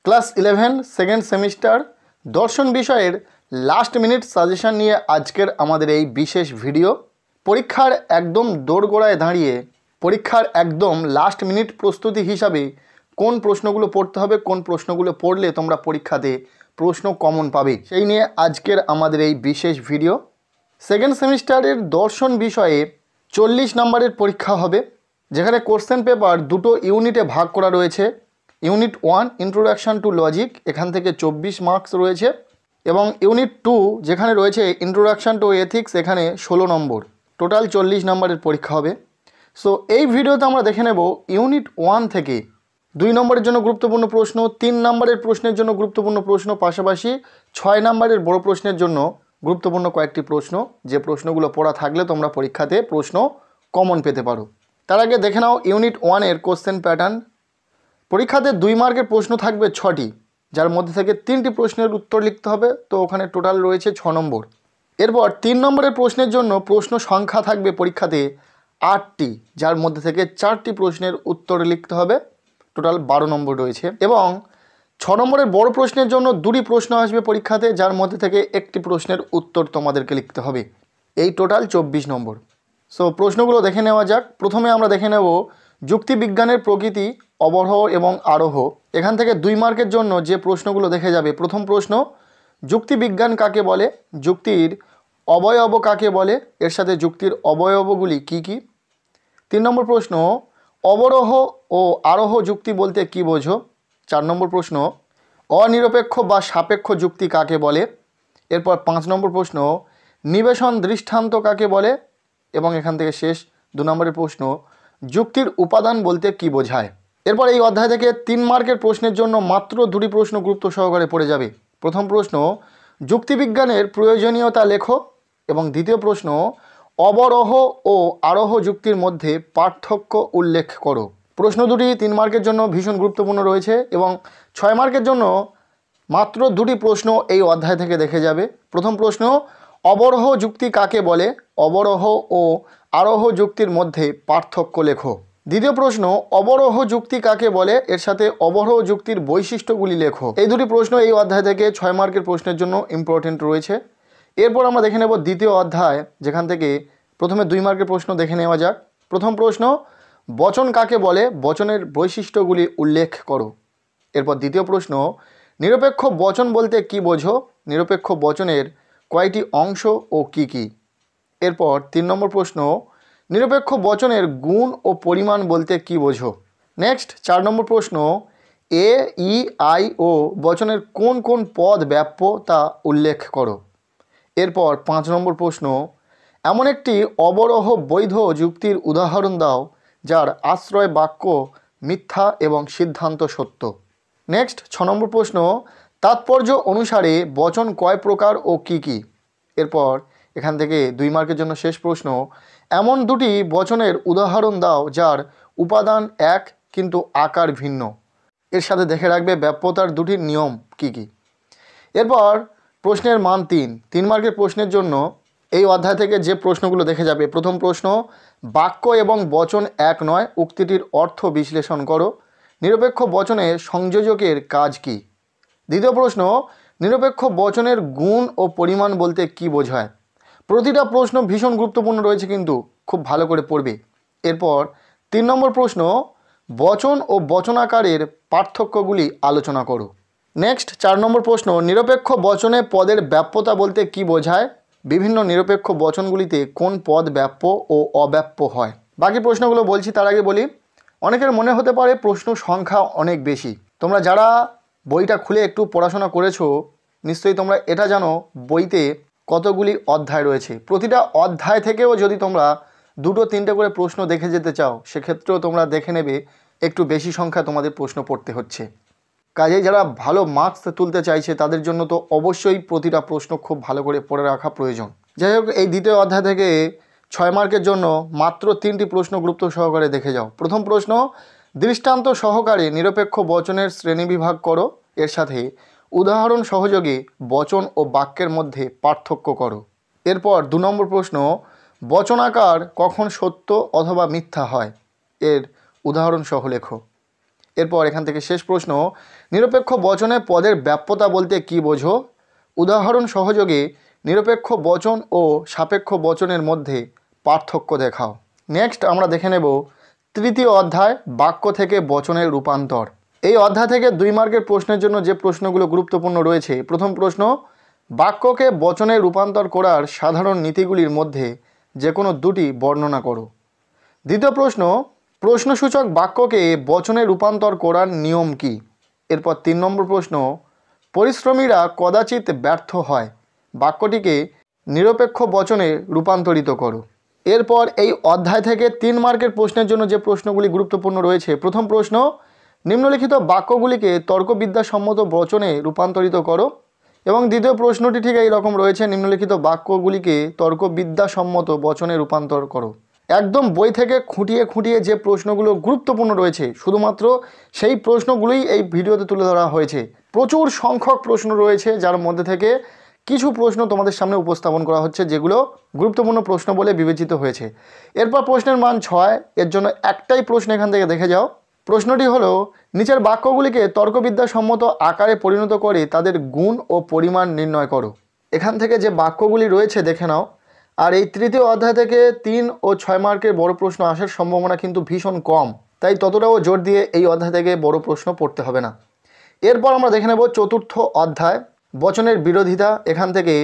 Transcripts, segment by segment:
Class 11 second semester দর্শন বিষয়ের last minute suggestion নিয়ে আজকের আমাদের এই বিশেষ ভিডিও। পরীক্ষার একদম দোরগোড়ায় দাঁড়িয়ে পরীক্ষার একদম লাস্ট মিনিট প্রস্তুতি হিসাবে কোন প্রশ্নগুলো পড়তে হবে, কোন প্রশ্নগুলো পড়লে তোমরা পরীক্ষাতে প্রশ্ন কমন পাবে, সেই নিয়ে আজকের আমাদের এই বিশেষ ভিডিও। সেকেন্ড সেমিস্টারের দর্শন বিষয়ে 40 নম্বরের পরীক্ষা হবে, যেখানে কোশ্চেন পেপার দুটো ইউনিটে ভাগ করা রয়েছে। ইউনিট 1 ইন্ট্রোডাকশন টু লজিক, এখান থেকে 24 মার্কস রয়েছে, এবং ইউনিট 2 যেখানে রয়েছে ইন্ট্রোডাকশন টু এথিক্স, এখানে 16 নম্বর, টোটাল 40 নম্বরের পরীক্ষা হবে। সো এই ভিডিওতে আমরা দেখে নেব ইউনিট 1 থেকে 2 নম্বরের জন্য গুরুত্বপূর্ণ প্রশ্ন, 3 নম্বরের প্রশ্নের জন্য গুরুত্বপূর্ণ প্রশ্ন, পাশাপাশি 6 নম্বরের বড় প্রশ্নের জন্য গুরুত্বপূর্ণ কয়েকটি প্রশ্ন, যে প্রশ্নগুলো পড়া থাকলে তোমরা পরীক্ষাতে প্রশ্ন কমন পেতে পারো। তার আগে দেখে নাও ইউনিট 1-এর কোশ্চেন প্যাটার্ন। পরীক্ষাতে 2 মার্কের প্রশ্ন থাকবে 6টি, যার মধ্যে থেকে 3টি প্রশ্নের উত্তর লিখতে হবে, তো ওখানে টোটাল রয়েছে 6 নম্বর। এরপর 3 নম্বরের প্রশ্নের জন্য প্রশ্ন সংখ্যা থাকবে পরীক্ষাতে 8টি, যার মধ্যে থেকে 4টি প্রশ্নের উত্তর লিখতে হবে, টোটাল 12 নম্বর রয়েছে। এবং 6 নম্বরের বড় প্রশ্নের জন্য 2টি প্রশ্ন আসবে পরীক্ষাতে, যার মধ্যে থেকে একটি প্রশ্নের উত্তর তোমাদেরকে লিখতে হবে, এই টোটাল 24 নম্বর। সো প্রশ্নগুলো দেখে নেওয়া যাক। প্রথমে আমরা দেখে নেব যুক্তিবিজ্ঞানের প্রকৃতি, অবরোহ এবং আরোহ। এখান থেকে 2 মার্কের জন্য যে প্রশ্নগুলো দেখে যাবে, প্রথম প্রশ্ন যুক্তিবিজ্ঞান কাকে বলে, যুক্তির অবয়ব কাকে বলে, এর সাথে যুক্তির অবয়বগুলি কি কি। 3 নম্বর প্রশ্ন অবরোহ ও আরোহ যুক্তি বলতে কি বোঝো। 4 নম্বর প্রশ্ন অনিরপেক্ষ বা সাপেক্ষ যুক্তি কাকে বলে। এরপর 5 নম্বর প্রশ্ন নিবেশন দৃষ্টান্ত কাকে বলে, এবং এখান থেকে শেষ 2 নম্বরের প্রশ্ন যুক্তির উপাদান বলতে কি বোঝায়। এরপর এই অধ্যায় থেকে 3 মার্কের প্রশ্নের জন্য মাত্র 2টি প্রশ্ন গুরুত্ব সহকারে পড়ে যাবে। প্রথম প্রশ্ন যুক্তিবিজ্ঞানের প্রয়োজনীয়তা লেখো, এবং দ্বিতীয় প্রশ্ন অবরোহ ও আরোহ যুক্তির মধ্যে পার্থক্য উল্লেখ করো। প্রশ্ন দুটি 3 মার্কের জন্য ভীষণ গুরুত্বপূর্ণ রয়েছে, এবং 6 মার্কের জন্য মাত্র 2টি প্রশ্ন এই অধ্যায় থেকে দেখে যাবে। প্রথম প্রশ্ন অবরোহ যুক্তি কাকে বলে, অবরোহ ও আরোহ যুক্তির মধ্যে পার্থক্য লেখো। দ্বিতীয় প্রশ্ন অবরোহ যুক্তি কাকে বলে, এর সাথে অবরোহ যুক্তির বৈশিষ্ট্যগুলি লেখো। এই 2টি প্রশ্ন এই অধ্যায় থেকে 6 মার্কের প্রশ্নের জন্য ইম্পর্টেন্ট রয়েছে। এরপর আমরা দেখে নেব দ্বিতীয় অধ্যায়, যেখান থেকে প্রথমে 2 মার্কের প্রশ্ন দেখে নেওয়া যাক। প্রথম প্রশ্ন বচন কাকে বলে, বচনের বৈশিষ্ট্যগুলি উল্লেখ করো। এরপর দ্বিতীয় প্রশ্ন নিরপেক্ষ বচন বলতে কি বোঝো, নিরপেক্ষ বচনের কয়টি অংশ ও কি কি। এরপর 3 নম্বর প্রশ্ন নিরপেক্ষ বচনের গুণ ও পরিমাণ বলতে কি বোঝো। নেক্সট 4 নম্বর প্রশ্ন এ, ই, আই ও বচনের কোন কোন পদ ব্যাপ্য তা উল্লেখ করো। এরপর 5 নম্বর প্রশ্ন এমন একটি অবরোহ বৈধ যুক্তির উদাহরণ দাও যার আশ্রয় বাক্য মিথ্যা এবং সিদ্ধান্ত সত্য। নেক্সট 6 নম্বর প্রশ্ন তাৎপর্য অনুসারে বচন কয় প্রকার ও কি কি। এরপর এখান থেকে 2 মার্কের জন্য শেষ প্রশ্ন এমন 2টি বচনের উদাহরণ দাও যার উপাদান এক কিন্তু আকার ভিন্ন, এর সাথে দেখে রাখবে ব্যাপ্যতার 2টি নিয়ম কি কি। এরপর প্রশ্নের মান 3 মার্কের প্রশ্নের জন্য এই অধ্যায় থেকে যে প্রশ্নগুলো দেখে যাবে, প্রথম প্রশ্ন বাক্য এবং বচন এক নয়, উক্তিটির অর্থ বিশ্লেষণ করো। নিরপেক্ষ বচনে সংযোজকের কাজ কি। দ্বিতীয় প্রশ্ন নিরপেক্ষ বচনের গুণ ও পরিমাণ বলতে কি বোঝায়। প্রতিটা প্রশ্ন ভীষণ গুরুত্বপূর্ণ রয়েছে, কিন্তু খুব ভালো করে পড়বে। এরপর 3 নম্বর প্রশ্ন বচন ও বচনাকারের পার্থক্যগুলি আলোচনা করো। নেক্সট 4 নম্বর প্রশ্ন নিরপেক্ষ বচনে পদের ব্যাপ্যতা বলতে কি বোঝায়, বিভিন্ন নিরপেক্ষ বচনগুলিতে কোন পদ ব্যাপ্য ও অব্যাপ্য হয়। বাকি প্রশ্নগুলো বলছি, তার আগে বলি অনেকের মনে হতে পারে প্রশ্ন সংখ্যা অনেক বেশি। তোমরা যারা বইটা খুলে একটু পড়াশোনা করেছো, নিশ্চয়ই তোমরা এটা জানো বইতে কতগুলি অধ্যায় রয়েছে। প্রতিটা অধ্যায় থেকেও যদি তোমরা 2-3টে করে প্রশ্ন দেখে যেতে চাও, সেক্ষেত্রেও তোমরা দেখে নেবে একটু বেশি সংখ্যা তোমাদের প্রশ্ন পড়তে হচ্ছে। কাজেই যারা ভালো মার্কস তুলতে চাইছে তাদের জন্য তো অবশ্যই প্রতিটা প্রশ্ন খুব ভালো করে পড়ে রাখা প্রয়োজন। যাই হোক, এই দ্বিতীয় অধ্যায় থেকে 6 মার্কের জন্য মাত্র 3টি প্রশ্ন গুরুত্ব সহকারে দেখে যাও। প্রথম প্রশ্ন দৃষ্টান্ত সহকারে নিরপেক্ষ বচনের শ্রেণীবিভাগ করো, এর সাথে উদাহরণ সহযোগে বচন ও বাক্যের মধ্যে পার্থক্য করো। এরপর 2 নম্বর প্রশ্ন বচনাকার কখন সত্য অথবা মিথ্যা হয়, এর উদাহরণ সহ লেখো। এরপর এখান থেকে শেষ প্রশ্ন, নিরপেক্ষ বচনে পদের ব্যাপ্যতা বলতে কী বোঝো? উদাহরণ সহযোগে নিরপেক্ষ বচন ও সাপেক্ষ বচনের মধ্যে পার্থক্য দেখাও। নেক্সট আমরা দেখে নেব তৃতীয় অধ্যায়, বাক্য থেকে বচনের রূপান্তর। এই অধ্যায় থেকে 2 মার্কের প্রশ্নের জন্য যে প্রশ্নগুলো গুরুত্বপূর্ণ রয়েছে, প্রথম প্রশ্ন, বাক্যকে বচনে রূপান্তর করার সাধারণ নীতিগুলির মধ্যে যে কোনো দুটি বর্ণনা করো। দ্বিতীয় প্রশ্ন, প্রশ্নসূচক বাক্যকে বচনে রূপান্তর করার নিয়ম কি? এরপর 3 নম্বর প্রশ্ন, পরিশ্রমীরা কদাচিৎ ব্যর্থ হয়, বাক্যটিকে নিরপেক্ষ বচনে রূপান্তরিত করো। এরপর এই অধ্যায় থেকে 3 মার্কের প্রশ্নের জন্য যে প্রশ্নগুলি গুরুত্বপূর্ণ রয়েছে, প্রথম প্রশ্ন, নিম্নলিখিত বাক্যগুলিকে তর্কবিদ্যাসম্মত বচনে রূপান্তরিত করো। এবং দ্বিতীয় প্রশ্নটি ঠিক এই রকম রয়েছে, নিম্নলিখিত বাক্যগুলিকে তর্কবিদ্যাসম্মত বচনে রূপান্তর করো। একদম বই থেকে খুঁটিয়ে খুঁটিয়ে যে প্রশ্নগুলো গুরুত্বপূর্ণ রয়েছে, শুধুমাত্র সেই প্রশ্নগুলোই এই ভিডিওতে তুলে ধরা হয়েছে। প্রচুর সংখ্যক প্রশ্ন রয়েছে, যার মধ্যে থেকে কিছু প্রশ্ন তোমাদের সামনে উপস্থাপন করা হচ্ছে, যেগুলো গুরুত্বপূর্ণ প্রশ্ন বলে বিবেচিত হয়েছে। এরপর প্রশ্নের মান 6, এর জন্য একটাই প্রশ্ন এখান থেকে দেখে যাও। প্রশ্নটি হলো, নিচের বাক্যগুলিকে তর্কবিদ্যাসম্মত আকারে পরিণত করে তাদের গুণ ও পরিমাণ নির্ণয় করো। এখান থেকে যে বাক্যগুলি রয়েছে দেখে নাও। আর এই তৃতীয় অধ্যায় থেকে 3 ও 6 মার্কের বড় প্রশ্ন আসার সম্ভাবনা কিন্তু ভীষণ কম, তাই ততটাও জোর দিয়ে এই অধ্যায় থেকে বড় প্রশ্ন পড়তে হবে না। এরপর আমরা দেখে নেব চতুর্থ অধ্যায়, বচনের বিরোধিতা। এখান থেকে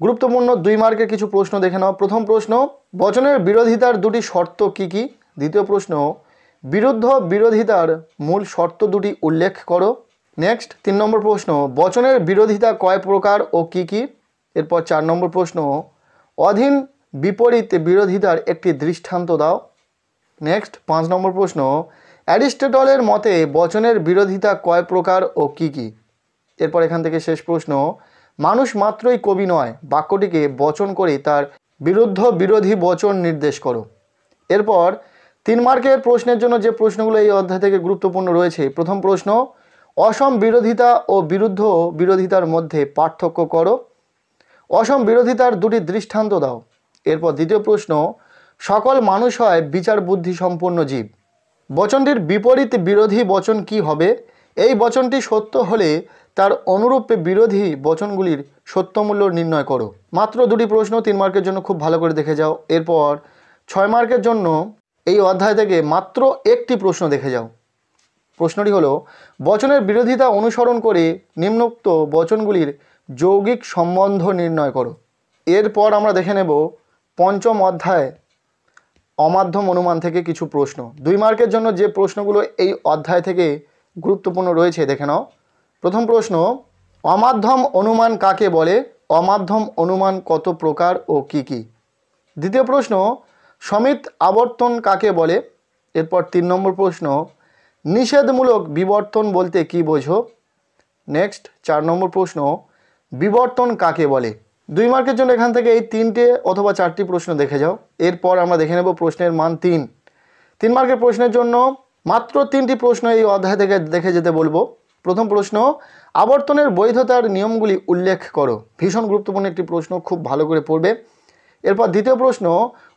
গুরুত্বপূর্ণ 2 মার্কের কিছু প্রশ্ন দেখে নাও। প্রথম প্রশ্ন, বচনের বিরোধিতার দুটি শর্ত কি কি? দ্বিতীয় প্রশ্ন, বিরুদ্ধ বিরোধিতার মূল শর্ত দুটি উল্লেখ করো। নেক্সট 3 নম্বর প্রশ্ন, বচনের বিরোধিতা কয় প্রকার ও কি কি? এরপর 4 নম্বর প্রশ্ন, অধীন বিপরীত বিরোধিতার একটি দৃষ্টান্ত দাও। নেক্সট 5 নম্বর প্রশ্ন, অ্যারিস্টটলের মতে বচনের বিরোধিতা কয় প্রকার ও কি কি? এরপর এখান থেকে শেষ প্রশ্ন, মানুষ মাত্রই কবি নয়, বাক্যটিকে বচন করে তার বিরুদ্ধ বিরোধী বচন নির্দেশ করো। এরপর 3 মার্কের প্রশ্নের জন্য যে প্রশ্নগুলো এই অধ্যায় থেকে গুরুত্বপূর্ণ রয়েছে, প্রথম প্রশ্ন, অসম বিরোধিতা ও বিরুদ্ধ বিরোধিতার মধ্যে পার্থক্য করো। অসম বিরোধিতার দুটি দৃষ্টান্ত দাও। এরপর দ্বিতীয় প্রশ্ন, সকল মানুষ হয় বিচার বুদ্ধি সম্পন্ন জীব, বচনটির বিপরীত বিরোধী বচন কি হবে? এই বচনটি সত্য হলে তার অনুরূপে বিরোধী বচনগুলির সত্যমূল্য নির্ণয় করো। মাত্র 2টি প্রশ্ন, 3 মার্কের জন্য খুব ভালো করে দেখে যাও। এরপর 6 মার্কের জন্য এই অধ্যায় থেকে মাত্র একটি প্রশ্ন দেখে যাও। প্রশ্নটি হলো, বচনের বিরোধিতা অনুসরণ করে নিম্নোক্ত বচনগুলির যৌগিক সম্বন্ধ নির্ণয় করো। এরপর আমরা দেখে নেব পঞ্চম অধ্যায়, অমাধ্যম অনুমান থেকে কিছু প্রশ্ন। 2 মার্কের জন্য যে প্রশ্নগুলো এই অধ্যায় থেকে গুরুত্বপূর্ণ রয়েছে দেখে নাও। প্রথম প্রশ্ন, অমাধ্যম অনুমান কাকে বলে? অমাধ্যম অনুমান কত প্রকার ও কি কি? দ্বিতীয় প্রশ্ন, সমিত আবর্তন কাকে বলে? এরপর 3 নম্বর প্রশ্ন, নিষেধমূলক বিবর্তন বলতে কি বোঝো? নেক্সট 4 নম্বর প্রশ্ন, বিবর্তন কাকে বলে? 2 মার্কের জন্য এখান থেকে এই 3টে অথবা 4টি প্রশ্ন দেখে যাও। এরপর আমরা দেখে নেব প্রশ্নের মান 3। 3 মার্কের প্রশ্নের জন্য মাত্র 3টি প্রশ্ন এই অধ্যায় থেকে দেখে যেতে বলবো। প্রথম প্রশ্ন, আবর্তনের বৈধতার নিয়মগুলি উল্লেখ করো। ভীষণ গুরুত্বপূর্ণ একটি প্রশ্ন, খুব ভালো করে পড়বে। এরপর দ্বিতীয় প্রশ্ন,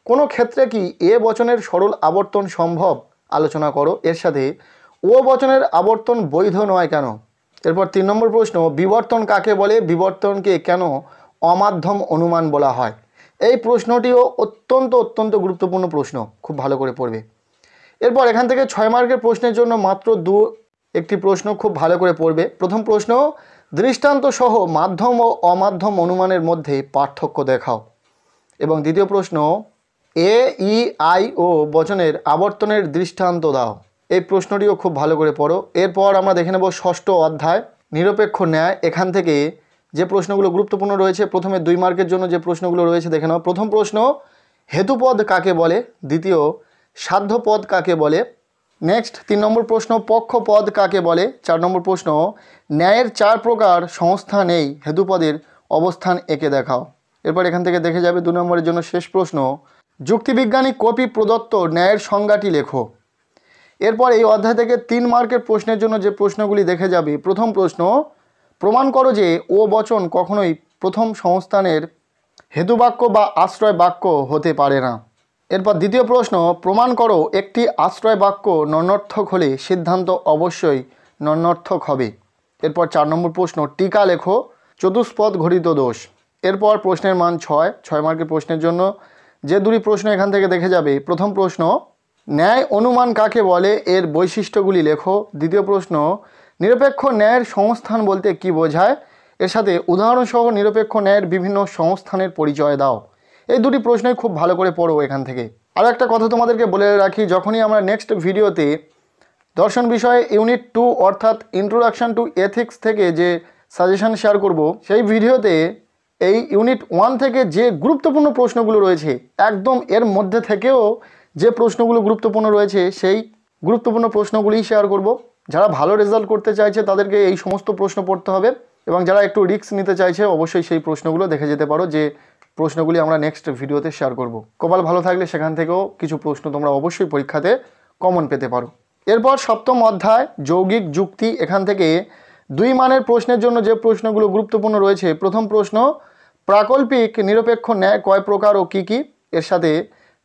কোনো ক্ষেত্রে কি এ বচনের সরল আবর্তন সম্ভব? আলোচনা করো। এর সাথে ও বচনের আবর্তন বৈধ নয় কেন? এরপর 3 নম্বর প্রশ্ন, বিবর্তন কাকে বলে? বিবর্তনকে কেন অমাধ্যম অনুমান বলা হয়? এই প্রশ্নটিও অত্যন্ত গুরুত্বপূর্ণ প্রশ্ন, খুব ভালো করে পড়বে। এরপর এখান থেকে 6 মার্কের প্রশ্নের জন্য মাত্র একটি প্রশ্ন, খুব ভালো করে পড়বে। প্রথম প্রশ্ন, দৃষ্টান্ত সহ মাধ্যম ও অমাধ্যম অনুমানের মধ্যে পার্থক্য দেখাও। এবং দ্বিতীয় প্রশ্ন, এ ই আই ও বচনের আবর্তনের দৃষ্টান্ত দাও। এই প্রশ্নটিও খুব ভালো করে পড়ো। এরপর আমরা দেখে নেব ষষ্ঠ অধ্যায়, নিরপেক্ষ ন্যায়। এখান থেকে যে প্রশ্নগুলো গুরুত্বপূর্ণ রয়েছে, প্রথমে 2 মার্কের জন্য যে প্রশ্নগুলো রয়েছে দেখে নাও। প্রথম প্রশ্ন, হেতুপদ কাকে বলে? দ্বিতীয়, সাধ্যপদ কাকে বলে? নেক্সট 3 নম্বর প্রশ্ন, পক্ষপদ কাকে বলে? 4 নম্বর প্রশ্ন, ন্যায়ের 4 প্রকার সংস্থা নেই, হেতুপদের অবস্থান এঁকে দেখাও। এরপর এখান থেকে দেখে যাবে 2 নম্বরের জন্য শেষ প্রশ্ন, যুক্তিবিজ্ঞানী কপি প্রদত্ত ন্যায়ের সংজ্ঞাটি লেখো। এরপর এই অধ্যায় থেকে 3 মার্কের প্রশ্নের জন্য যে প্রশ্নগুলি দেখে যাবে, প্রথম প্রশ্ন, প্রমাণ করো যে ও বচন কখনোই প্রথম সংস্থানের হেতুবাক্য বা আশ্রয় বাক্য হতে পারে না। এরপর দ্বিতীয় প্রশ্ন, প্রমাণ করো একটি আশ্রয় বাক্য নন্নর্থক হলে সিদ্ধান্ত অবশ্যই নন্নর্থক হবে। এরপর 4 নম্বর প্রশ্ন, টিকা লেখো চতুষ্পদ ঘটিত দোষ। এরপর প্রশ্নের মান 6 মার্কের প্রশ্নের জন্য যে দুটি প্রশ্ন এখান থেকে দেখে যাবে। প্রথম প্রশ্ন, ন্যায় অনুমান কাকে বলে, এর বৈশিষ্ট্যগুলি লেখো। দ্বিতীয় প্রশ্ন, নিরপেক্ষ ন্যায়ের সংস্থান বলতে কি বোঝায়, এর সাথে উদাহরণসহ নিরপেক্ষ ন্যায়ের বিভিন্ন সংস্থানের পরিচয় দাও। এই দুটি প্রশ্নই খুব ভালো করে পড়ো এখান থেকে। আর একটা কথা তোমাদেরকে বলে রাখি, যখনই আমরা নেক্সট ভিডিওতে দর্শন বিষয়ে ইউনিট 2 অর্থাৎ ইন্ট্রোডাকশন টু এথিক্স থেকে যে সাজেশন শেয়ার করব, সেই ভিডিওতে এই ইউনিট 1 থেকে যে গুরুত্বপূর্ণ প্রশ্নগুলো রয়েছে, একদম এর মধ্যে থেকেও যে প্রশ্নগুলো গুরুত্বপূর্ণ রয়েছে সেই গুরুত্বপূর্ণ প্রশ্নগুলিই শেয়ার করব। যারা ভালো রেজাল্ট করতে চাইছে তাদেরকে এই সমস্ত প্রশ্ন পড়তে হবে, এবং যারা একটু রিস্ক নিতে চাইছে অবশ্যই সেই প্রশ্নগুলো দেখে যেতে পারো, যে প্রশ্নগুলি আমরা নেক্সট ভিডিওতে শেয়ার করব। কপাল ভালো থাকলে সেখান থেকেও কিছু প্রশ্ন তোমরা অবশ্যই পরীক্ষাতে কমন পেতে পারো। এরপর সপ্তম অধ্যায় যৌগিক যুক্তি, এখান থেকে 2 মানের প্রশ্নের জন্য যে প্রশ্নগুলো গুরুত্বপূর্ণ রয়েছে। প্রথম প্রশ্ন, প্রাকল্পিক নিরপেক্ষ ন্যায় কয় প্রকার ও কী কী, এর সাথে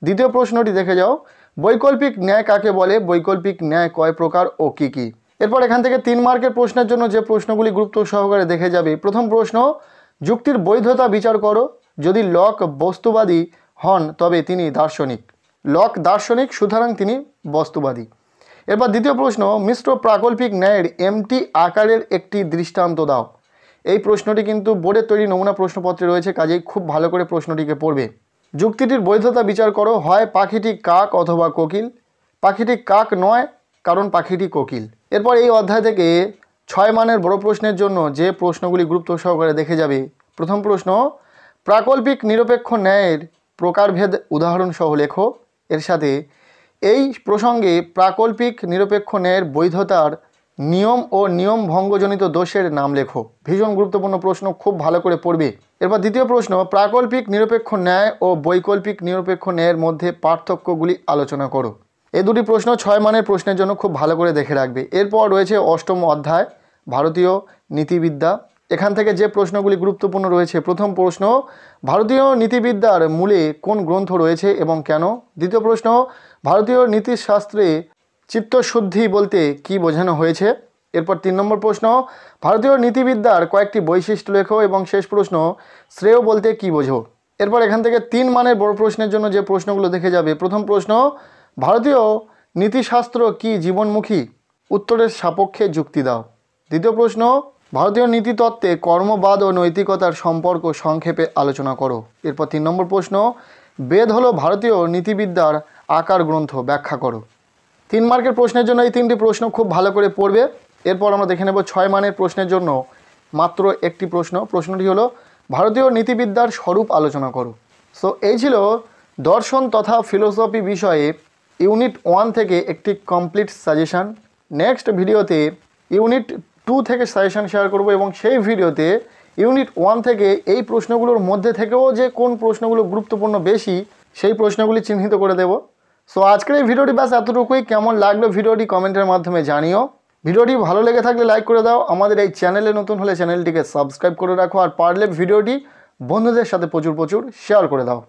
দ্বিতীয় প্রশ্নটি দেখে যাও, বৈকল্পিক ন্যায় কাকে বলে, বৈকল্পিক ন্যায় কয় প্রকার ও কী কী। এরপর এখান থেকে 3 মার্কের প্রশ্নের জন্য যে প্রশ্নগুলি গুরুত্ব সহকারে দেখে যাবে। প্রথম প্রশ্ন, যুক্তির বৈধতা বিচার করো। যদি লক বস্তুবাদী হন তবে তিনি দার্শনিক। লক দার্শনিক, সুতরাং তিনি বস্তুবাদী। এরপর দ্বিতীয় প্রশ্ন, মিশ্র প্রাকল্পিক ন্যায়ের এমটি আকারের একটি দৃষ্টান্ত দাও। এই প্রশ্নটি কিন্তু বোর্ডের তৈরি নমুনা প্রশ্নপত্রে রয়েছে, কাজেই খুব ভালো করে প্রশ্নটিকে পড়বে। যুক্তিটির বৈধতা বিচার করো, হয় পাখিটি কাক অথবা কোকিল। পাখিটি কাক নয়, কারণ পাখিটি কোকিল। এরপর এই অধ্যায় থেকে 6 মানের বড় প্রশ্নের জন্য যে প্রশ্নগুলি গুরুত্ব সহকারে দেখে যাবে। প্রথম প্রশ্ন, প্রাকল্পিক নিরপেক্ষ ন্যায়ের প্রকারভেদ উদাহরণসহ লেখো। এর সাথে এই প্রসঙ্গে প্রাকল্পিক নিরপেক্ষ ন্যায়ের বৈধতার নিয়ম ও নিয়ম ভঙ্গজনিত দোষের নাম লেখো। ভীষণ গুরুত্বপূর্ণ প্রশ্ন, খুব ভালো করে পড়বে। এরপর দ্বিতীয় প্রশ্ন, প্রাকল্পিক নিরপেক্ষ ন্যায় ও বৈকল্পিক নিরপেক্ষ ন্যায়ের মধ্যে পার্থক্যগুলি আলোচনা করো। এই দুটি প্রশ্ন 6 মানের প্রশ্নের জন্য খুব ভালো করে দেখে রাখবে। এরপর রয়েছে অষ্টম অধ্যায় ভারতীয় নীতিবিদ্যা, এখান থেকে যে প্রশ্নগুলি গুরুত্বপূর্ণ রয়েছে। প্রথম প্রশ্ন, ভারতীয় নীতিবিদ্যার মূলে কোন গ্রন্থ রয়েছে এবং কেন। দ্বিতীয় প্রশ্ন, ভারতীয় নীতিশাস্ত্রে চিত্তশুদ্ধি বলতে কি বোঝানো হয়েছে। এরপর 3 নম্বর প্রশ্ন, ভারতীয় নীতিবিদ্যার কয়েকটি বৈশিষ্ট্য লেখো। এবং শেষ প্রশ্ন, শ্রেয় বলতে কি বোঝো। এরপর এখান থেকে 3 মানের বড় প্রশ্নের জন্য যে প্রশ্নগুলো দেখে যাবে। প্রথম প্রশ্ন, ভারতীয় নীতিশাস্ত্র কি জীবনমুখী, উত্তরের সাপেক্ষে যুক্তি দাও। দ্বিতীয় প্রশ্ন, ভারতীয় নীতিতত্ত্বে কর্মবাদ ও নৈতিকতার সম্পর্ক সংক্ষেপে আলোচনা করো। এরপর 3 নম্বর প্রশ্ন, বেদ হলো ভারতীয় নীতিবিদ্যার আকার গ্রন্থ, ব্যাখ্যা করো। 3 মার্কের প্রশ্নের জন্য এই 3টি প্রশ্ন খুব ভালো করে পড়বে। এরপর আমরা দেখে নেব 6 মানের প্রশ্নের জন্য মাত্র একটি প্রশ্ন। প্রশ্নটি হলো, ভারতীয় নীতিবিদ্যার স্বরূপ আলোচনা করো। সো এই ছিল দর্শন তথা ফিলোসফি বিষয়ে ইউনিট 1 থেকে একটি কমপ্লিট সাজেশান। নেক্সট ভিডিওতে ইউনিট 2 থেকে সাজেশান শেয়ার করব, এবং সেই ভিডিওতে ইউনিট 1 থেকে এই প্রশ্নগুলোর মধ্যে থেকেও যে কোন প্রশ্নগুলো গুরুত্বপূর্ণ বেশি সেই প্রশ্নগুলি চিহ্নিত করে দেব। সো আজকের এই ভিডিওটি ব্যাস এতটুকুই। কেমন লাগলো ভিডিওটি কমেন্টের মাধ্যমে জানিও। ভিডিওটি ভালো লেগে থাকলে লাইক করে দাও। আমাদের এই চ্যানেলে নতুন হলে চ্যানেলটিকে সাবস্ক্রাইব করে রাখো, আর পারলে ভিডিওটি বন্ধুদের সাথে প্রচুর শেয়ার করে দাও।